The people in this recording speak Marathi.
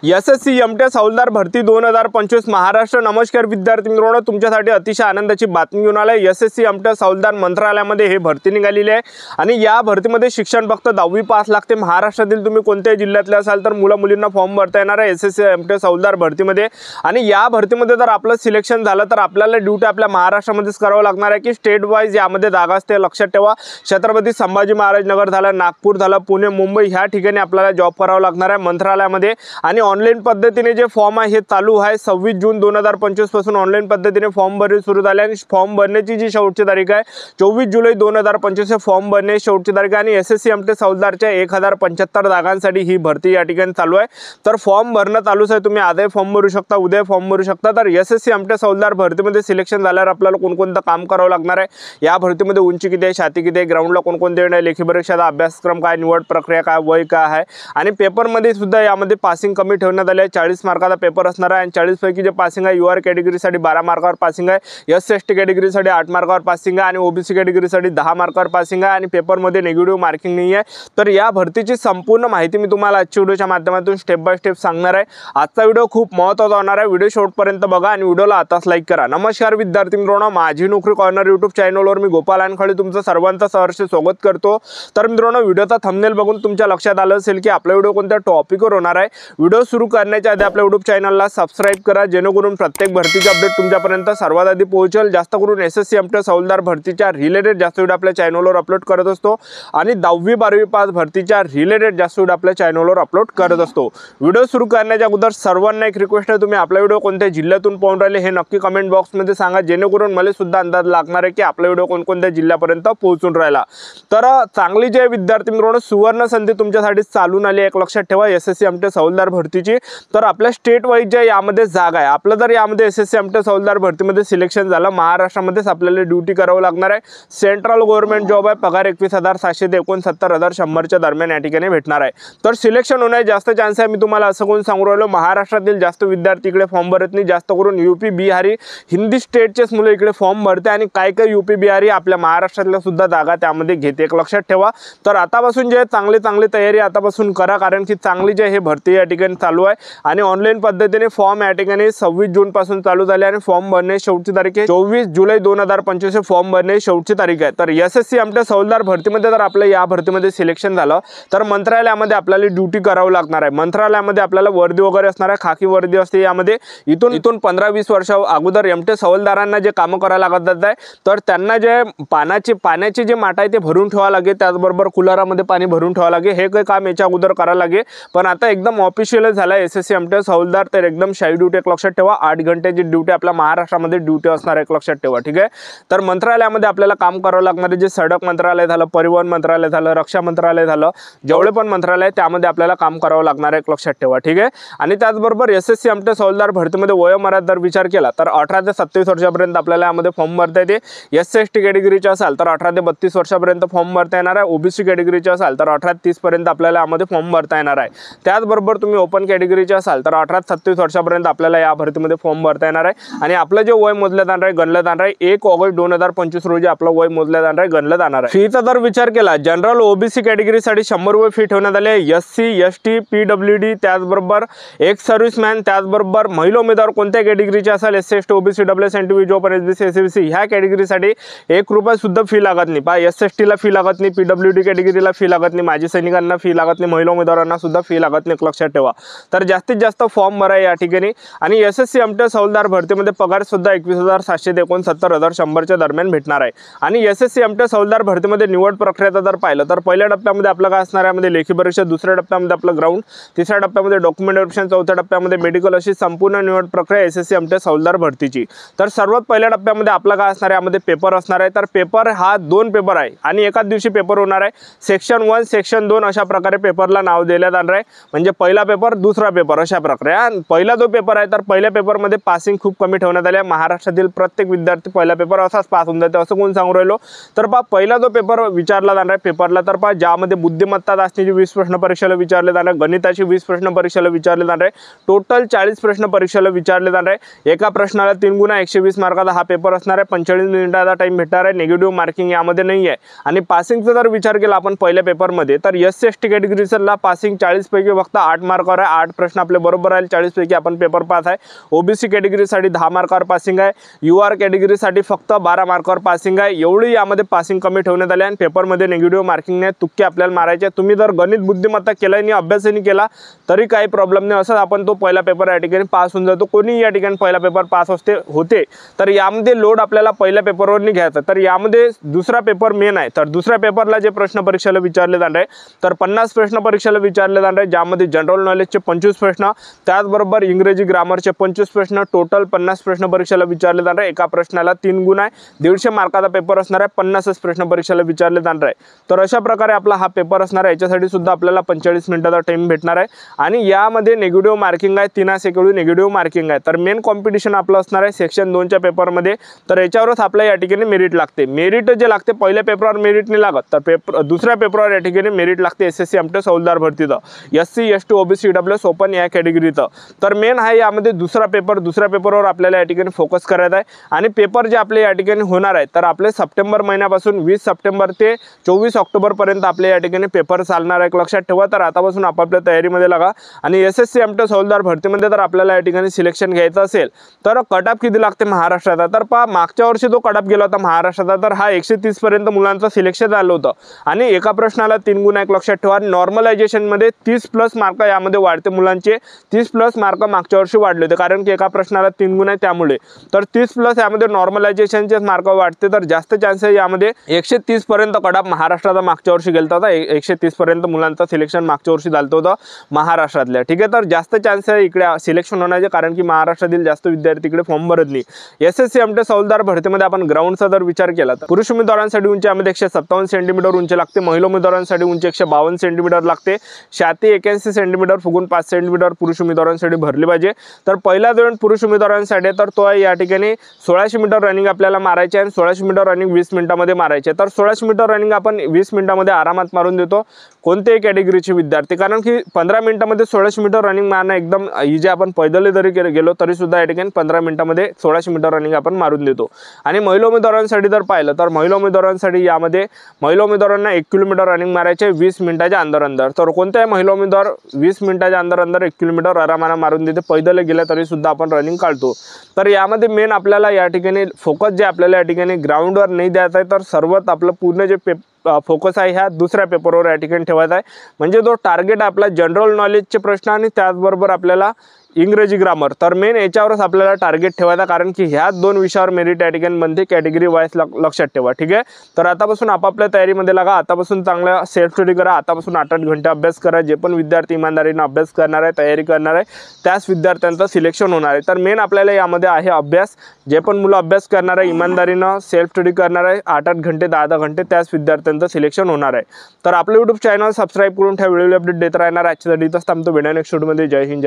एसएससी एमटेस हौलदार भरती 2025 महाराष्ट्र। नमस्कार विद्यार्थी मित्रांनो, तुमच्यासाठी अतिशय आनंदाची बातमी घेऊन आले। एसएससी एमटेस हौलदार मंत्रालयामध्ये हे भरती निघालेली आहे आणि या भरतीमध्ये शिक्षण फक्त 10वी पास लागते। महाराष्ट्रातील तुम्ही कोणत्याही जिल्ह्यातले असाल तर मुला मुलींना फॉर्म भरता येणार आहे एसएससी एमटेस हौलदार भरतीमध्ये। आणि या भरतीमध्ये जर आपलं सिलेक्शन झालं तर आपल्याला ड्यूटी आपल्या महाराष्ट्रामध्येच करावं लागणार आहे की स्टेट वाईज यामध्ये जागा असते। लक्षात ठेवा, छत्रपती संभाजी महाराज नगर झालं, नागपूर झालं, पुणे, मुंबई ह्या ठिकाणी आपल्याला जॉब करावं लागणार आहे मंत्रालयामध्ये। आणि ऑनलाईन पद्धतीने जे फॉर्म आहे हे चालू आहे 26 जून 2025 पासून ऑनलाईन पद्धतीने फॉर्म भरणे सुरू झाले आणि फॉर्म भरण्याची जी शेवटची तारीख आहे 24 जुलै 2025 हे फॉर्म भरणे शेवटची तारीख आहे। आणि एसएससी एमटेस हौलदारच्या 1075 जागांसाठी ही भरती या ठिकाणी चालू आहे। तर फॉर्म भरणं चालूच आहे, तुम्ही आजही फॉर्म भरू शकता, उद्या फॉर्म भरू शकता। तर एसएससी एमटेस हौलदार भरतीमध्ये सिलेक्शन झाल्यावर आपल्याला कोणकोणतं काम करावं लागणार आहे, या भरतीमध्ये उंची किती आहे, छाती किती आहे, ग्राउंडला कोणकोणते येणार, लेखी परीक्षेचा अभ्यासक्रम काय, निवड प्रक्रिया काय, वय काय आहे। आणि पेपरमध्ये सुद्धा यामध्ये पासिंग कमी ठेवण्यात आले आहे। 40 मार्काचा पेपर असणार आहे आणि 40 पैकी जे पासिंग आहे यूआर कॅटेगरीसाठी 12 मार्कावर पासिंग आहे, एससी कॅटेगरीसाठी 8 मार्कावर पासिंग आहे आणि ओबीसी कॅटेगरीसाठी 10 मार्कावर पासिंग आहे आणि पेपरमध्ये निगेटिव्ह मार्किंग नाही आहे। तर या भरतीची संपूर्ण माहिती मी तुम्हाला आजच्या व्हिडिओच्या माध्यमातून स्टेप बाय स्टेप सांगणार आहे। आजचा व्हिडिओ खूप महत्त्वाचा होणार आहे, व्हिडिओ शेवटपर्यंत बघा आणि व्हिडिओला आताच लाईक करा। नमस्कार विद्यार्थी मित्रांनो, माझी नोकरी कॉर्नर यूट्यूब चॅनलवर मी गोपाल अनखळे तुमचं सर्वांचं सहर्ष स्वागत करतो। तर मित्रांनो, व्हिडिओचा थंबनेल बघून तुमच्या लक्षात आलं असेल की आपला व्हिडिओ कोणत्या टॉपिकवर होणार आहे। व्हिडिओ सुरू करण्याच्या आधी आपल्या यूट्यूब चॅनलला सबस्क्राइब करा, जेणेकरून प्रत्येक भरतीचे अपडेट तुमच्यापर्यंत सर्वात आधी पोहोचेल। जास्त करून एसएससी एमटेस हौलदार भरतीच्या रिलेटेड जास्त व्हिडिओ आपल्या चॅनलवर अपलोड करत असतो आणि 10वी 12वी पास भरतीच्या रिलेटेड जास्त व्हिडिओ आपल्या चॅनलवर अपलोड करत असतो। व्हिडिओ सुरू करण्याच्या अगोदर सर्वांना एक रिक्वेस्ट आहे, तुम्ही आपला व्हिडिओ कोणत्या जिल्ह्यातून पाहून राहिले हे नक्की कमेंट बॉक्समध्ये सांगा, जेणेकरून मला सुद्धा अंदाज लागणार आहे की आपला व्हिडिओ कोणकोणत्या जिल्ह्यापर्यंत पोहोचून राहिला। तर चांगली जे विद्यार्थी मित्रांनो सुवर्ण संधी तुमच्यासाठी चालून आली, एक लक्षात ठेवा एसएससी एमटेस हौलदार भरतीची। तर आपल्या स्टेट वाईज जे यामध्ये जागा आहे, आपलं जर यामध्ये एसएससी एमटेस हौलदार भरतीमध्ये सिलेक्शन झालं, महाराष्ट्रामध्येच आपल्याला ड्यूटी करावं लागणार आहे। सेंट्रल गव्हर्नमेंट जॉब आहे, पगार 21,700 ते 69,100च्या दरम्यान या ठिकाणी भेटणार आहे। तर सिलेक्शन होण्याचे जास्त चान्स आहे, मी तुम्हाला असं कोण सांगू राहिलो। महाराष्ट्रातील जास्त विद्यार्थी इकडे फॉर्म भरत नाही, जास्त करून यूपी बिहारी हिंदी स्टेटचेच मुलं इकडे फॉर्म भरते आणि काय काय यूपी बिहारी आपल्या महाराष्ट्रातल्या सुद्धा जागा त्यामध्ये घेते, एक लक्षात ठेवा। तर आतापासून जे चांगली तयारी आतापासून करा, कारण की चांगली जे हे भरती या ठिकाणी चालू आहे आणि ऑनलाईन पद्धतीने फॉर्म या ठिकाणी 26 जून पासून चालू झाले आणि फॉर्म भरणे शेवटची तारीख आहे 24 जुलै 2025 फॉर्म भरणे शेवटची तारीख आहे। तर एसएससी एमटेस हौलदार भरतीमध्ये जर आपलं या भरतीमध्ये सिलेक्शन झालं तर मंत्रालयामध्ये आपल्याला ड्यूटी करावं लागणार आहे। मंत्रालयामध्ये आपल्याला वर्दी वगैरे असणार आहे, खाकी वर्दी असते यामध्ये। इथून 15-20 वर्ष अगोदर एमटेस हौलदारांना जे कामं करायला लागत आहे तर त्यांना जे पाण्याचे जे माठ आहे ते भरून ठेवावं लागेल, त्याचबरोबर कुलरामध्ये पाणी भरून ठेवावं लागेल, हे काही काम याच्या अगोदर करायला लागेल। पण आता एकदम ऑफिशियल झालं एसएससी एमटेस हौलदार, तर एकदम शाई ड्यूटी, एक लक्षात ठेवा 8 घंटेची ड्यूटी आपल्या महाराष्ट्रामध्ये ड्यूटी असणार, एक लक्षात ठेवा, ठीक आहे। तर मंत्रालयामध्ये आपल्याला काम करावं लागणार आहे, जे सडक मंत्रालय झालं, परिवहन मंत्रालय झालं, रक्षा मंत्रालय झालं, जेवढे पण मंत्रालय त्यामध्ये आपल्याला काम करावं लागणार आहे, एक लक्षात ठेवा, ठीक आहे। आणि त्याचबरोबर एसएससी एमटेस हौलदार भरतीमध्ये वयोमर्यादा जर विचार केला तर 18 ते 27 वर्षापर्यंत आपल्याला यामध्ये फॉर्म भरता येते। एससी कॅटेगरीचे असाल तर 18 ते 32 वर्षापर्यंत फॉर्म भरता येणार आहे। ओबीसी कॅटेगरीचे असाल तर 18 ते 30 पर्यंत आपल्याला यामध्ये फॉर्म भरता येणार आहे। त्याचबरोबर तुम्ही ओपन कॅटेगरीचे असाल तर 18 ते 27 वर्षापर्यंत आपल्याला या भरतीमध्ये फॉर्म भरता येणार आहे। आणि आपलं जे वय मोजलं जाणार आहे, गणलं जाणार आहे 1 ऑगस्ट 2025 रोजी आपलं वय मोजलं जाणार आहे, गणलं जाणार आहे। फीचा जर विचार केला, जनरल ओबीसी कॅटेगरीसाठी 100 रुपये फी ठेवण्यात आली आहे। एससी एसटी पीडब्ल्यूडी त्याचबरोबर एक सर्व्हिसमॅन, त्याचबरोबर महिला उमेदवार कोणत्या कॅटेगरीचे असाल, एससी एसटी ओबीसी डब्ल्यूएसएनटीव्ही जो पण एसबीसी एससीबीसी ह्या कॅटेगरीसाठी 1 रुपया सुद्धा फी लागत नाही। पहा, एसएसटीला फी लागत नाही, पीडब्ल्यूडी कॅटेगरीला फी लागत नाही, माजी सैनिकांना फी लागत नाही, महिला उमेदवारांना सुद्धा फी लागत नाही, लक्षात ठेवा। तर जास्तीत जास्त फॉर्म भरा या ठिकाणी। आणि एसएससी एमटेस हौलदार भरतीमध्ये पगार सुद्धा 21,700 ते 69,100च्या दरम्यान भेटणार आहे। आणि एसएससी एमटेस हौलदार भरतीमध्ये निवड प्रक्रिया जर पाहिलं तर पहिल्या टप्प्यामध्ये आपलं काय असणार आहे, यामध्ये लेखी परीक्षा, दुसऱ्या टप्प्यामध्ये आपलं ग्राउंड, तिसऱ्या टप्प्यामध्ये डॉक्युमेंट व्हेरिफिकेशन, चौथ्या टप्प्यामध्ये मेडिकल, अशी संपूर्ण निवड प्रक्रिया एसएससी एमटेस हौलदार भरतीची। तर सर्वात पहिल्या टप्प्यामध्ये आपलं काय असणार आहे, यामध्ये पेपर असणार आहे। तर पेपर हा 2 पेपर आहे आणि एकाच दिवशी पेपर होणार आहे। सेक्शन 1 सेक्शन 2 अशा प्रकारे पेपरला नाव दिलं जाणार आहे, म्हणजे पहिला पेपर दुसरा पेपर अशा प्रकारे। पहिला जो पेपर आहे तर पहिल्या पेपरमध्ये पासिंग खूप कमी ठेवण्यात आले आहे। महाराष्ट्रातील प्रत्येक विद्यार्थी पहिला पेपर असाच पास होऊन जाते असं कोण सांगू राहिलो। तर पहा, पहिला जो पेपर विचारला जाणार आहे पेपरला, तर पहा ज्यामध्ये बुद्धिमत्ता चाचणीची 20 प्रश्न परीक्षेला विचारले जाणार आहे, गणिताची 20 प्रश्न परीक्षेला विचारले जाणार आहे, टोटल 40 प्रश्न परीक्षेला विचारले जाणार आहे। एका प्रश्नाला 3 गुणा 120 मार्काचा हा पेपर असणार आहे, 45 मिनिटाचा टाइम भेटणार आहे, निगेटिव्ह मार्किंग यामध्ये नाही आहे। आणि पासिंगचा जर विचार केला आपण पहिल्या पेपरमध्ये तर एससी एसटी कॅटेगरीला पासिंग 40 पैकी फक्त 8 मार्कावर आहे, आहे. 8 प्रश्न आपले बरोबर आहे, 40 पैकी आपण पेपर पास आहे. ओबीसी कॅटेगरीसाठी 10 मार्कावर पासिंग आहे. यूआर कॅटेगरीसाठी फक्त 12 मार्कावर पासिंग आहे. एवढी यामध्ये पासिंग कमी ठेवण्यात आली आणि पेपरमध्ये निगेटिव्ह मार्किंग नाही, तुक्के आपल्याला मारायचे. तुम्ही जर गणित बुद्धिमत्ता केला नाही, अभ्यासही केला तरी काही प्रॉब्लेम नाही. असंच आपण तो पहिला पेपर या ठिकाणी पास होऊन जातो. कोणी या ठिकाणी पहिला पेपर पास होते तर यामध्ये लोड आपल्याला पहिल्या पेपरवर नाही घ्यायचा. तर यामध्ये दुसरा पेपर मेन आहे. तर दुसऱ्या पेपरला जे प्रश्न परीक्षेला विचारले जाणार आहे तर 50 प्रश्न परीक्षेला विचारले जाणार आहे, ज्यामध्ये जनरल नॉलेजचे 25 प्रश्न, त्याचबरोबर इंग्रजी ग्रामरचे 25 प्रश्न, टोटल 50 प्रश्न परीक्षेला विचारले जाणार आहे. एका प्रश्नाला 3 गुण आहे. 150 मार्काचा पेपर असणार आहे. 50 प्रश्न परीक्षेला विचारले जाणार आहे. तर अशा प्रकारे आपला हा पेपर असणार आहे. याच्यासाठी सुद्धा आपल्याला 45 मिनिटाचा टाइम भेटणार आहे आणि यामध्ये निगेटिव्ह मार्किंग आहे. 3 सेकंड निगेटिव्ह मार्किंग आहे. तर मेन कॉम्पिटिशन आपलं असणार आहे सेक्शन 2च्या पेपरमध्ये. तर याच्यावरच आपल्या या ठिकाणी मेरिट लागते. मेरिट जे लागते पहिल्या पेपरवर मेरिट नाही लागत, तर दुसऱ्या पेपरवर या ठिकाणी मेरिट लागते. एसएससी आमटेस हौलदार भरतीचं, SC ST OBC EWS open या कॅटेगरीचं. तर मेन आहे यामध्ये दुसरा पेपर. दुसऱ्या पेपरवर आपल्याला या ठिकाणी फोकस करायचा आहे आणि पेपर जे आपले या ठिकाणी होणार आहे तर आपले सप्टेंबर महिन्यापासून 20 सप्टेंबर ते 24 ऑक्टोबरपर्यंत आपल्या या ठिकाणी पेपर चालणार आहे. लक्षात ठेवा. तर आतापासून आपापल्या तयारीमध्ये लागा आणि एसएससी आमटेस हौलदार भरतीमध्ये तर आपल्याला या ठिकाणी सिलेक्शन घ्यायचं असेल तर कट ऑफ किती लागते महाराष्ट्राचा. तर पहा, मागच्या वर्षी जो कट ऑफ गेला होता महाराष्ट्राचा तर हा 130 पर्यंत मुलांचं सिलेक्शन झालं होतं आणि एका प्रश्नाला 3 गुण आहे. लक्षात ठेवा. नॉर्मलायझेशनमध्ये 30+ मार्क यामध्ये वाढते. मुलांचे 30+ मार्क मागच्या वर्षी वाढले होते कारण की एका प्रश्नाला 3 गुण आहे त्यामुळे. तर 30+ यामध्ये नॉर्मलायझेशनचे मार्क वाढते. तर जास्त चान्सेस यामध्ये 130 पर्यंत कट ऑफ महाराष्ट्राचा मागच्या वर्षी गेला होता. 130 पर्यंत मुलांचं सिलेक्शन मागच्या वर्षी झालं होतं महाराष्ट्रातल्या. ठीक आहे. तर जास्त चान्सेस आहे इकडे सिलेक्शन होण्याचे कारण की महाराष्ट्रातील जास्त विद्यार्थी इकडे फॉर्म भरत नाही. एसएससी आमटेस हौलदार भरतीमध्ये आपण ग्राउंडचा जर विचार केला तर पुरुष उमेदवारांसाठी उंची यामध्ये 157 सेंटीमीटर उंची लागते. महिला उमेदवारांसाठी उंची 152 सेंटीमीटर लागते. छाती 81 सेंटीमीटर फुगून 5 सेंटीमीटर पुरुष उमेदवारांसाठी भरली पाहिजे. तर पहिला दोन पुरुष उमेदवारांसाठी तर तो आहे या ठिकाणी 1600 मीटर रनिंग आपल्याला मारायचे आणि 1600 मीटर रनिंग 20 मिनिटांमध्ये मारायचे. तर 1600 मीटर रनिंग आपण 20 मिनिटांमध्ये आरामात मारून देतो कोणत्याही कॅटेगरीचे विद्यार्थी, कारण की 15 मिनिटांमध्ये 1600 मीटर रनिंग मारणं एकदम इजी. आपण पैदल जरी गेलो तरी सुद्धा या ठिकाणी 15 मिनिटांमध्ये 1600 मीटर रनिंग आपण मारून देतो. आणि महिला उमेदवारांसाठी जर पाहिलं तर महिला उमेदवारांसाठी यामध्ये महिला उमेदवारांना 1 किलोमीटर रनिंग मारायचे 20 मिनिटाच्या अंदर. तर कोणत्याही महिला उमेदवार 20 मिनिटाच्या अंदर 1 किलोमीटर आरामानं मारून देते. पैदल गेल्या तरी सुद्धा आपण रनिंग काढतो. तर यामध्ये मेन आपल्याला या ठिकाणी फोकस जे आपल्याला या ठिकाणी ग्राउंडवर नाही द्यायचं आहे, तर सर्वात आपलं पूर्ण जे फोकस आहे ह्या दुसऱ्या पेपरवर या ठिकाणी ठेवायचा आहे. म्हणजे जो टार्गेट आपला जनरल नॉलेजचे प्रश्न आणि त्याचबरोबर आपल्याला इंग्रजी ग्रामर, तर मेन याच्यावरच आपल्याला टार्गेट ठेवायचा कारण की ह्या 2 विषयावर मेरिट या ठिकाणी बनते कॅटेगरी वाईज. लक्षात ठेवा. ठीक आहे. तर आतापासून आपापल्या तयारीमध्ये लागा. आतापासून चांगला सेल्फ स्टडी करा. आतापासून 8-8 घंटे अभ्यास करा. जे पण विद्यार्थी इमानदारीने अभ्यास करणार आहे, तयारी करणार आहे, त्याच विद्यार्थ्यांचं सिलेक्शन होणार आहे. तर मेन आपल्याला यामध्ये आहे अभ्यास. जे पण मुलं अभ्यास करणार आहे, इमानदारीनं सेल्फ स्टडी करणार आहे 8-8 घंटे 10-10 घंटे, त्याच विद्यार्थ्यांचं सिलेक्शन होणार आहे. तर आपलं यूट्यूब चॅनल सबस्क्राईब करून ठेवा. व्हिडिओ अपडेट देत राहणार. आजच्यासाठी इथंच थांबतो. भेटूया नेक्स्ट व्हिडिओमध्ये. जय हिंद, जय